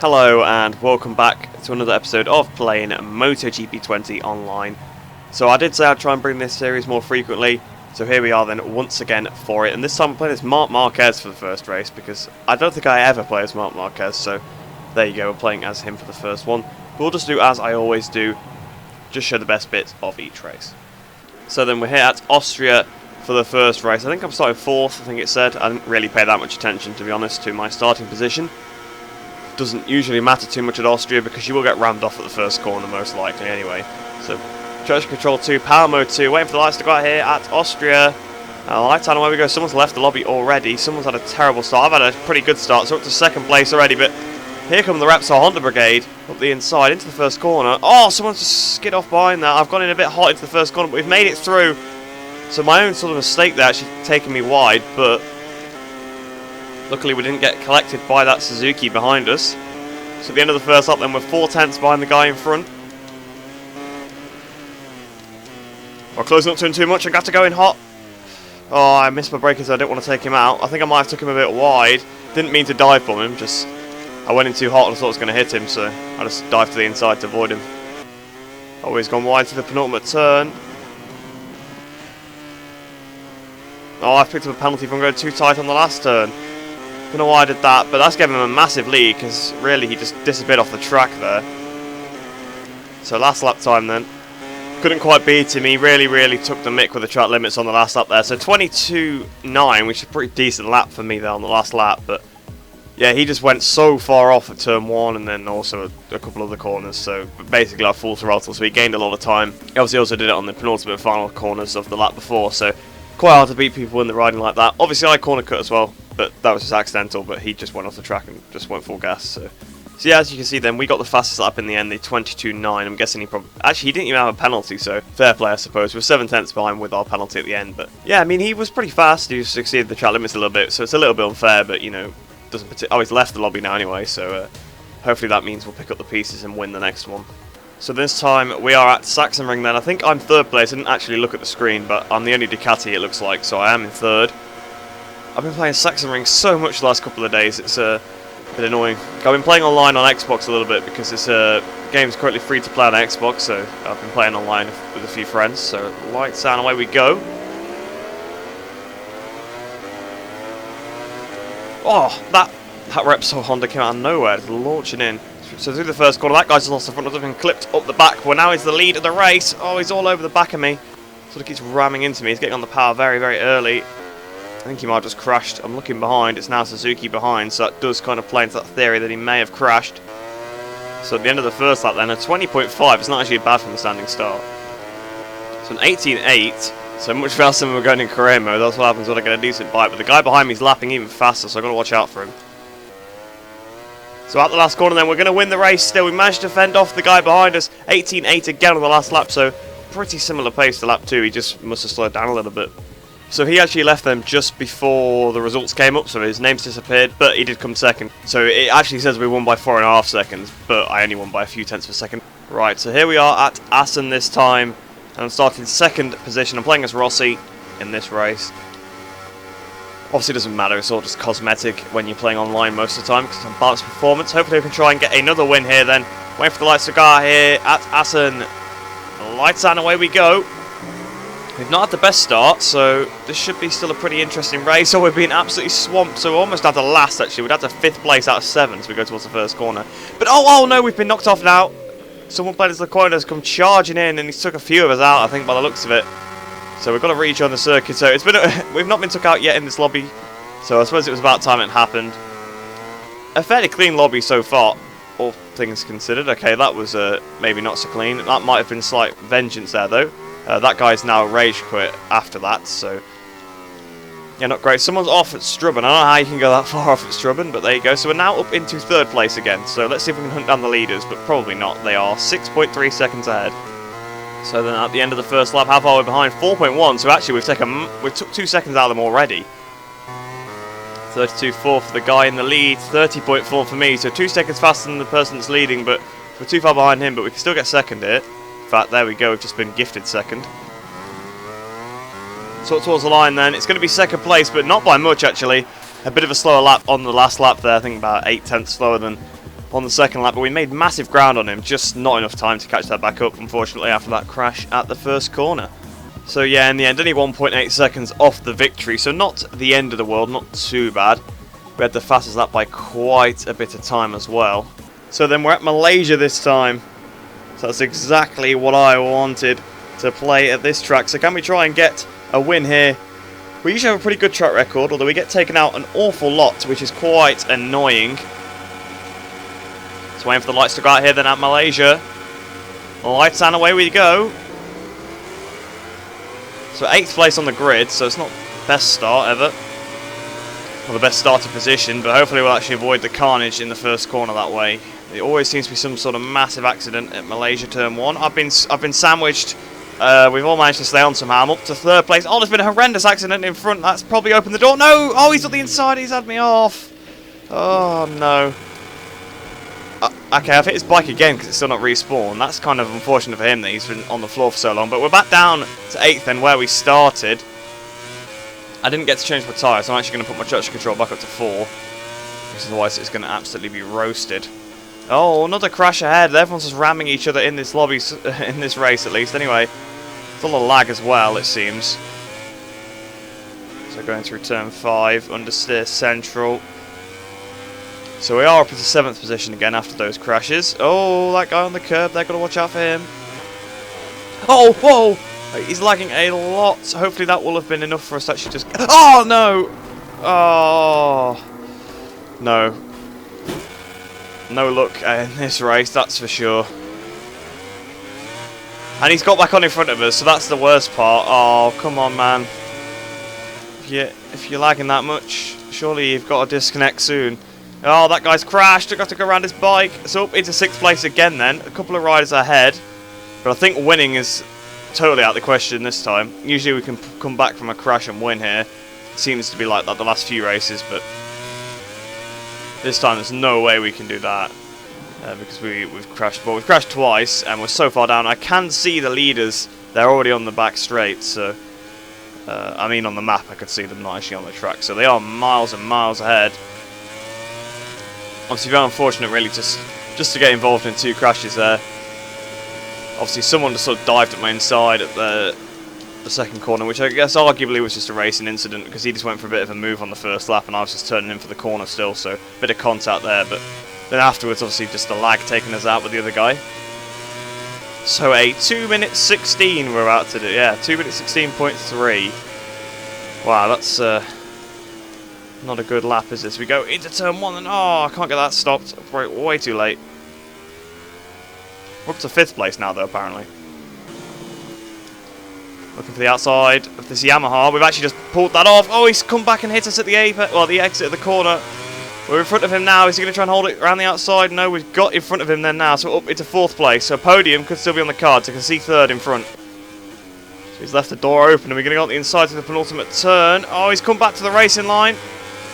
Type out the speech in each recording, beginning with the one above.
Hello and welcome back to another episode of playing MotoGP 20 online. So I did say I'd try and bring this series more frequently, so here we are then once again for it. And this time I'm playing as Marc Marquez for the first race, because I don't think I ever play as Marc Marquez, so there you go, we're playing as him for the first one. But we'll just do as I always do, just show the best bits of each race. So then we're here at Austria for the first race. I think I'm starting 4th, I think it said. I didn't really pay that much attention, to be honest, to my starting position. Doesn't usually matter too much at Austria because you will get rammed off at the first corner most likely anyway. So traction control 2, power mode 2, waiting for the lights to go out here at Austria. Lights on, away we go. Someone's left the lobby already. Someone's had a terrible start. I've had a pretty good start, so up to 2nd place already, but here come the Repsol Honda Brigade up the inside into the first corner. Oh, someone's just skid off behind that. I've gone in a bit hot into the first corner, but we've made it through. So my own sort of mistake there, actually taking me wide, but luckily we didn't get collected by that Suzuki behind us. So at the end of the first lap then we're 4 tenths behind the guy in front. We're closing up to him too much, I got to go in hot. Oh, I missed my braking so I didn't want to take him out. I think I might have took him a bit wide. Didn't mean to dive from him, just I went in too hot and I thought I was going to hit him, so I just dived to the inside to avoid him. Oh, he's gone wide to the penultimate turn. Oh, I've picked up a penalty from going too tight on the last turn. Don't know why I did that, but that's given him a massive lead because really he just disappeared off the track there. So last lap time then. Couldn't quite beat him. He really took the mick with the track limits on the last lap there. So 22.9, which is a pretty decent lap for me there on the last lap. But yeah, he just went so far off at turn 1 and then also a couple of the corners. So basically I full throttle, so he gained a lot of time. He obviously also did it on the penultimate final corners of the lap before, so quite hard to beat people in the riding like that. Obviously I corner cut as well, but that was just accidental, but he just went off the track and just went full gas. So yeah, as you can see then, we got the fastest lap in the end, the 22.9. I'm guessing he probably... Actually, he didn't even have a penalty, so fair play, I suppose. We're 7 tenths behind with our penalty at the end, but yeah, I mean, he was pretty fast. He just exceeded the track limits a little bit, so it's a little bit unfair, but, you know, doesn't... Oh, he's left the lobby now anyway, so hopefully that means we'll pick up the pieces and win the next one. So this time we are at Sachsenring then. I think I'm 3rd place. I didn't actually look at the screen, but I'm the only Ducati it looks like, so I am in 3rd. I've been playing Sachsenring so much the last couple of days, it's a bit annoying. I've been playing online on Xbox a little bit because this game's currently free to play on Xbox, so I've been playing online with a few friends. So lights down, away we go. Oh, that Repsol Honda came out of nowhere, just launching in. So through the first corner, that guy's lost the front, has been clipped up the back. Well, now he's the lead of the race. Oh, he's all over the back of me. Sort of keeps ramming into me. He's getting on the power very early. I think he might have just crashed. I'm looking behind. It's now Suzuki behind, so that does kind of play into that theory that he may have crashed. So at the end of the first lap then, a 20.5. It's not actually bad from the standing start. So an 18.8. So much faster than we're going in career mode. That's what happens when I get a decent bite. But the guy behind me is lapping even faster, so I've got to watch out for him. So at the last corner then, we're going to win the race still. We managed to fend off the guy behind us. 18.8 again on the last lap, so pretty similar pace to lap 2. He just must have slowed down a little bit. So he actually left them just before the results came up, so his name's disappeared, but he did come 2nd. So it actually says we won by 4.5 seconds, but I only won by a few tenths of a second. Right, so here we are at Assen this time, and I'm starting 2nd position. I'm playing as Rossi in this race. Obviously it doesn't matter, it's all just cosmetic when you're playing online most of the time, because it's on balanced performance. Hopefully we can try and get another win here then. Waiting for the lights to go out here at Assen. Lights on, away we go. We've not had the best start, so this should be still a pretty interesting race. Oh, we're being absolutely swamped, so we almost had the last actually. We'd had to 5th place out of 7 as we go towards the first corner. But oh no, we've been knocked off now. Someone playing as the corner has come charging in, and he's took a few of us out, I think, by the looks of it. So we've got to reach on the circuit. So it's been we've not been took out yet in this lobby, so I suppose it was about time it happened. A fairly clean lobby so far, all things considered. Okay, that was maybe not so clean. That might have been slight vengeance there though. That guy's now rage quit after that, so yeah, not great. Someone's off at Strubben. I don't know how you can go that far off at Strubben, but there you go. So we're now up into 3rd place again. So let's see if we can hunt down the leaders, but probably not. They are 6.3 seconds ahead. So then at the end of the first lap, how far we're behind? 4.1. So actually we took 2 seconds out of them already. 32.4 for the guy in the lead, 30.4 for me. So 2 seconds faster than the person that's leading, but we're too far behind him. But we can still get 2nd here. In fact, there we go. We've just been gifted 2nd. So towards the line then. It's going to be 2nd place, but not by much actually. A bit of a slower lap on the last lap there. I think about 8 tenths slower than on the second lap, but we made massive ground on him, just not enough time to catch that back up, unfortunately, after that crash at the first corner. So yeah, in the end, only 1.8 seconds off the victory, so not the end of the world, not too bad. We had the fastest lap by quite a bit of time as well. So then we're at Malaysia this time. So that's exactly what I wanted to play at this track. So can we try and get a win here? We usually have a pretty good track record, although we get taken out an awful lot, which is quite annoying. So waiting for the lights to go out here then at Malaysia. Lights and away we go. So 8th place on the grid, so it's not the best start ever. Or the best starting position, but hopefully we'll actually avoid the carnage in the first corner that way. There always seems to be some sort of massive accident at Malaysia Turn 1. I've been sandwiched. We've all managed to stay on somehow. I'm up to 3rd place. Oh, there's been a horrendous accident in front. That's probably opened the door. No! Oh, he's on the inside. He's had me off. Oh, no. Okay, I've hit his bike again because it's still not respawned. That's kind of unfortunate for him that he's been on the floor for so long. But we're back down to 8th then, where we started. I didn't get to change my tyre, so I'm actually going to put my traction control back up to 4. Because otherwise it's going to absolutely be roasted. Oh, another crash ahead. Everyone's just ramming each other in this lobby, in this race at least. Anyway, it's a lot of lag as well, it seems. So going through turn 5, understeer central. So we are up into 7th position again after those crashes. Oh, that guy on the curb, they've got to watch out for him. Oh, whoa! He's lagging a lot. Hopefully that will have been enough for us to actually just... Oh, no! Oh. No. No luck in this race, that's for sure. And he's got back on in front of us, so that's the worst part. Oh, come on, man. If you're lagging that much, surely you've got to disconnect soon. Oh, that guy's crashed. I've got to go around his bike. So up into 6th place again then. A couple of riders ahead. But I think winning is totally out of the question this time. Usually we can come back from a crash and win here. Seems to be like that the last few races, but this time there's no way we can do that. Because we've crashed. But we've crashed twice and we're so far down. I can see the leaders. They're already on the back straight, so... I mean on the map I could see them, not actually on the track. So they are miles and miles ahead. Obviously very unfortunate really just to get involved in 2 crashes there. Obviously someone just sort of dived at my inside at the second corner, which I guess arguably was just a racing incident because he just went for a bit of a move on the first lap and I was just turning in for the corner still, so a bit of contact there, but then afterwards obviously just the lag taking us out with the other guy. So a 2 minute 16 we're about to do, yeah, 2 minute 16.3. Wow, that's not a good lap, is this? We go into turn 1 and oh, I can't get that stopped. Way too late. We're up to 5th place now though, apparently. Looking for the outside of this Yamaha. We've actually just pulled that off. Oh, he's come back and hit us at the apex, well, the exit of the corner. We're in front of him now. Is he going to try and hold it around the outside? No, we've got in front of him then now. So we're up into 4th place. So podium could still be on the cards. I can see 3rd in front. So he's left the door open and we're going to go on the inside to the penultimate turn. Oh, he's come back to the racing line.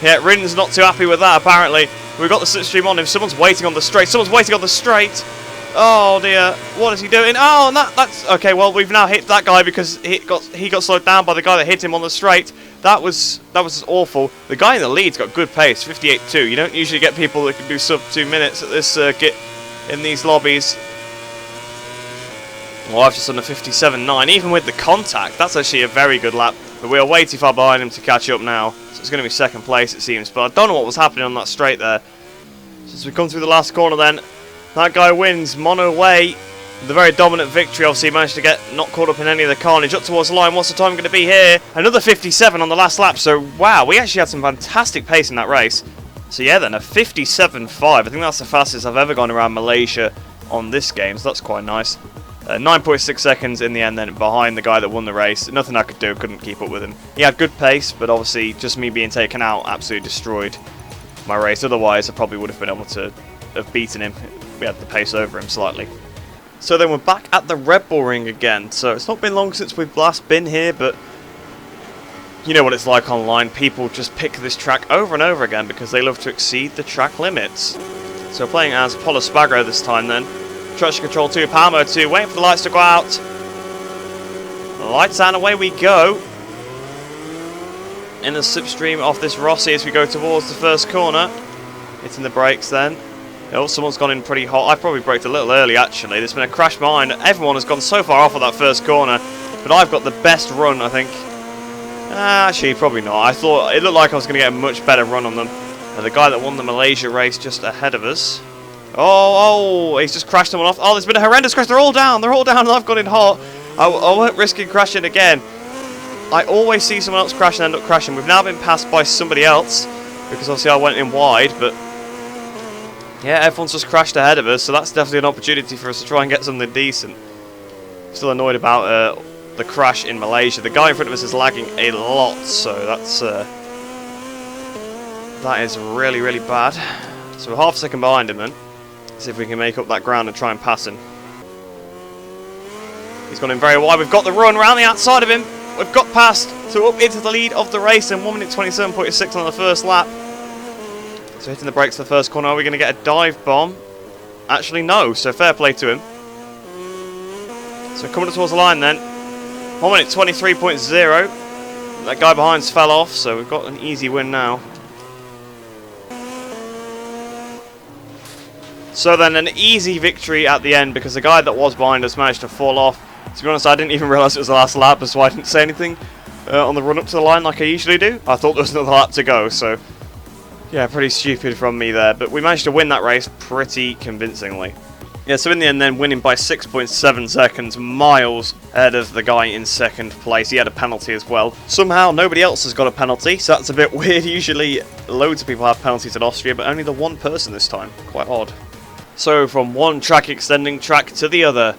Yeah, Rin's not too happy with that, apparently. We've got the slipstream on him. Someone's waiting on the straight. Someone's waiting on the straight. Oh, dear. What is he doing? Oh, and that's... Okay, well, we've now hit that guy because he got slowed down by the guy that hit him on the straight. That was awful. The guy in the lead's got good pace, 58.2. You don't usually get people that can do sub 2 minutes at this circuit in these lobbies. Well, I've just done a 57.9. Even with the contact, that's actually a very good lap. But we are way too far behind him to catch up now. So it's going to be 2nd place, it seems. But I don't know what was happening on that straight there. So as we come through the last corner then, that guy wins mono way. The very dominant victory, obviously, managed to get not caught up in any of the carnage. Up towards the line, what's the time going to be here? Another 57 on the last lap. So, wow, we actually had some fantastic pace in that race. So, yeah, then, a 57.5. I think that's the fastest I've ever gone around Malaysia on this game. So, that's quite nice. 9.6 seconds in the end then behind the guy that won the race. Nothing I could do, couldn't keep up with him. He had good pace, but obviously just me being taken out absolutely destroyed my race. Otherwise, I probably would have been able to have beaten him. We had the pace over him slightly. So then we're back at the Red Bull Ring again. So it's not been long since we've last been here, but you know what it's like online. People just pick this track over and over again because they love to exceed the track limits. So we're playing as Polo Spagro this time then. Traction control 2, power mode 2, waiting for the lights to go out. Lights and away we go. In the slipstream of this Rossi as we go towards the first corner. Hitting the brakes then. Oh, someone's gone in pretty hot. I probably braked a little early, actually. There's been a crash behind. Everyone has gone so far off of that first corner. But I've got the best run, I think. Actually, probably not. I thought it looked like I was going to get a much better run on them. The guy that won the Malaysia race just ahead of us. Oh, he's just crashed someone off. Oh, there's been a horrendous crash. They're all down. They're all down, and I've gone in hot. I weren't risking crashing again. I always see someone else crash and end up crashing. We've now been passed by somebody else, because obviously I went in wide, but yeah, everyone's just crashed ahead of us, so that's definitely an opportunity for us to try and get something decent. Still annoyed about the crash in Malaysia. The guy in front of us is lagging a lot, so that is really, really bad. So we're half a second behind him then. See if we can make up that ground and try and pass him. He's gone in very wide. We've got the run around the outside of him. We've got past, so up into the lead of the race in 1 minute 27.6 on the first lap. So hitting the brakes for the first corner. Are we going to get a dive bomb? Actually, no. So fair play to him. So coming up towards the line then. 1 minute 23.0. That guy behind's fell off, so we've got an easy win now. So then an easy victory at the end because the guy that was behind us managed to fall off. To be honest, I didn't even realise it was the last lap, so I didn't say anything on the run up to the line like I usually do. I thought there was another lap to go, so yeah, pretty stupid from me there. But we managed to win that race pretty convincingly. Yeah, so in the end then, winning by 6.7 seconds, miles ahead of the guy in second place. He had a penalty as well. Somehow nobody else has got a penalty, so that's a bit weird. Usually loads of people have penalties in Austria, but only the one person this time. Quite odd. So from one track extending track to the other,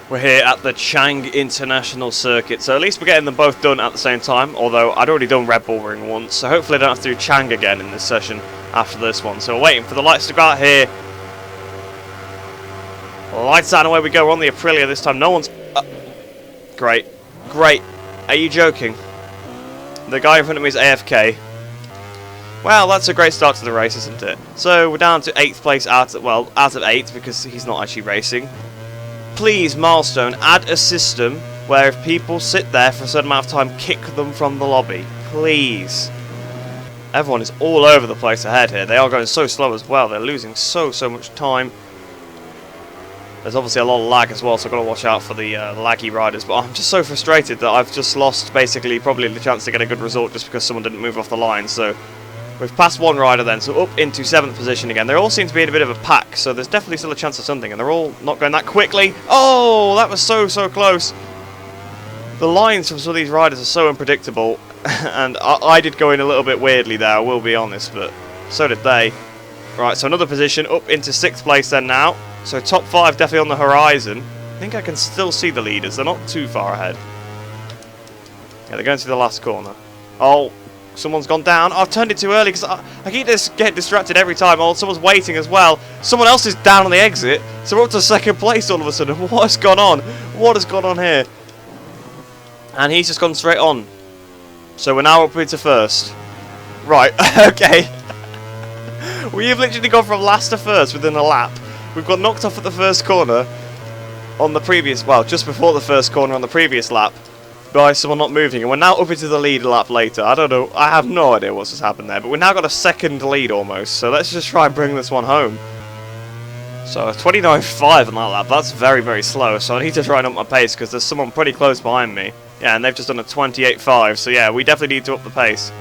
we're here at the Chang International Circuit. So at least we're getting them both done at the same time, although I'd already done Red Bull Ring once, so hopefully I don't have to do Chang again in this session after this one. So we're waiting for the lights to go out here. Lights out and away we go. We're on the Aprilia this time. No one's... Great. Great. Are you joking? The guy in front of me is AFK. Well, that's a great start to the race, isn't it? So we're down to 8th place out of 8 because he's not actually racing. Please, Milestone, add a system where if people sit there for a certain amount of time, kick them from the lobby. Please. Everyone is all over the place ahead here. They are going so slow as well. They're losing so much time. There's obviously a lot of lag as well, so I've got to watch out for the laggy riders. But I'm just so frustrated that I've just lost basically probably the chance to get a good result just because someone didn't move off the line. So we've passed one rider then, so up into 7th position again. They all seem to be in a bit of a pack, so there's definitely still a chance of something. And they're all not going that quickly. Oh, that was so close. The lines from some of these riders are so unpredictable. And I did go in a little bit weirdly there, I will be honest, but so did they. Right, so another position up into 6th place then now. So top 5 definitely on the horizon. I think I can still see the leaders. They're not too far ahead. Yeah, they're going to the last corner. Oh, someone's gone down. I've turned it too early because I keep getting distracted every time. Oh, someone's waiting as well. Someone else is down on the exit. So we're up to 2nd place all of a sudden. What has gone on? What has gone on here? And he's just gone straight on. So we're now up into 1st. Right, okay. We have literally gone from last to 1st within a lap. We've got knocked off at the first corner on the previous, well, just before the first corner on the previous lap by someone not moving, and we're now up into the lead a lap later. I don't know, I have no idea what's just happened there, but we've now got a 2nd lead almost, so let's just try and bring this one home. So 29.5 on that lap, that's very slow, so I need to try and up my pace because there's someone pretty close behind me. Yeah, and they've just done a 28.5, so yeah, we definitely need to up the pace.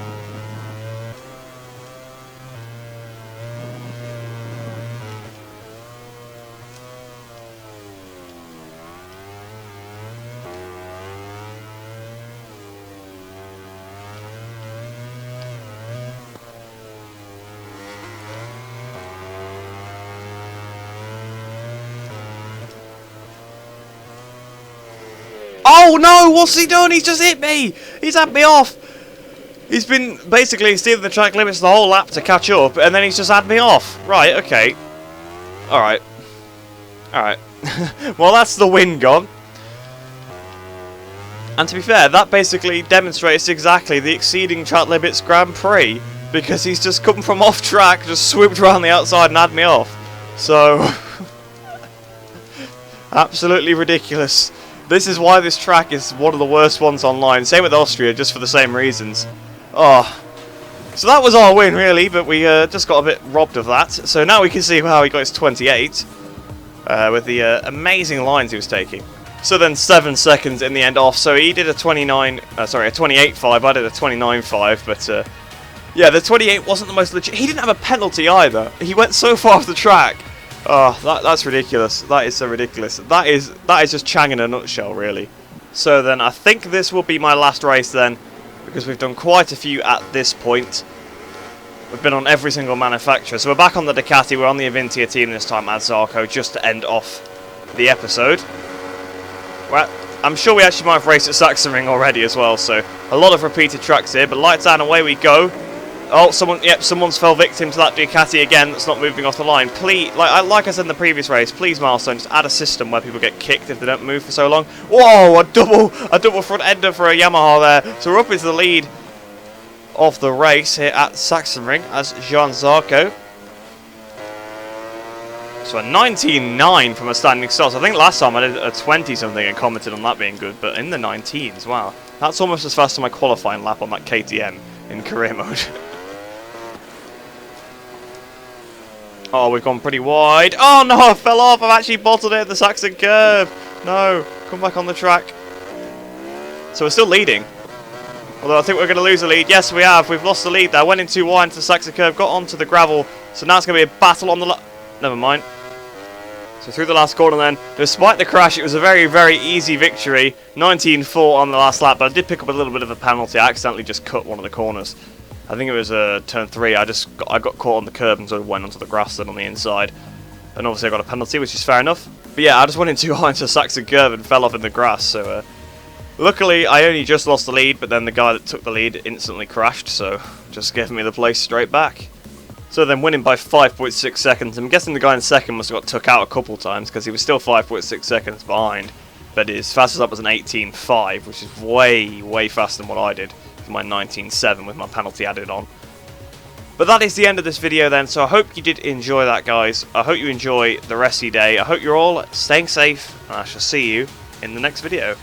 Oh no, what's he done? He's just hit me! He's had me off! He's been basically stealing the track limits the whole lap to catch up, and then he's just had me off. Right, okay. Alright. Alright. Well, that's the win gone. And to be fair, that basically demonstrates exactly the exceeding track limits Grand Prix, because he's just come from off track, just swooped around the outside and had me off. So... absolutely ridiculous. This is why this track is one of the worst ones online. Same with Austria, just for the same reasons. Oh. So that was our win, really, but we just got a bit robbed of that. So now we can see how he got his 28 with the amazing lines he was taking. So then 7 seconds in the end off. So he did a 28.5. I did a 29.5, but yeah, the 28 wasn't the most legit. He didn't have a penalty either. He went so far off the track. Oh, that's ridiculous. That is so ridiculous. That is just Chang in a nutshell, really. So then I think this will be my last race then, because we've done quite a few at this point. We've been on every single manufacturer. So we're back on the Ducati. We're on the Avintia team this time at Zarco, just to end off the episode. Well, I'm sure we actually might have raced at Sachsenring already as well, so a lot of repeated tracks here, but lights out and away we go. Oh, someone's fell victim to that Ducati again that's not moving off the line. Please, like I said in the previous race, please, Milestone, just add a system where people get kicked if they don't move for so long. Whoa, a double front ender for a Yamaha there. So we're up into the lead of the race here at Sachsenring as Jean Zarco. So a 19.9 from a standing start. So I think last time I did a 20 something and commented on that being good, but in the 19s, wow. That's almost as fast as my qualifying lap on that KTM in career mode. Oh, we've gone pretty wide. Oh no, I fell off. I've actually bottled it at the Saxon curve. No, come back on the track. So we're still leading. Although I think we're going to lose the lead. Yes, we have. We've lost the lead there. Went in too wide into the Saxon curve, got onto the gravel. So now it's going to be a battle on the... Never mind. So through the last corner then. Despite the crash, it was a very, very easy victory. 19.4 on the last lap, but I did pick up a little bit of a penalty. I accidentally just cut one of the corners. I think it was turn 3. I got caught on the curb and sort of went onto the grass then on the inside. And obviously I got a penalty, which is fair enough. But yeah, I just went in too high into the Saxon curve and fell off in the grass. So luckily, I only just lost the lead, but then the guy that took the lead instantly crashed. So just gave me the place straight back. So then winning by 5.6 seconds. I'm guessing the guy in second must have got took out a couple times because he was still 5.6 seconds behind. But his fastest lap was an 18.5, which is way, way faster than what I did with my 19.7 with my penalty added on. But that is the end of this video then, so I hope you did enjoy that, guys. I hope you enjoy the rest of your day. I hope you're all staying safe, and I shall see you in the next video.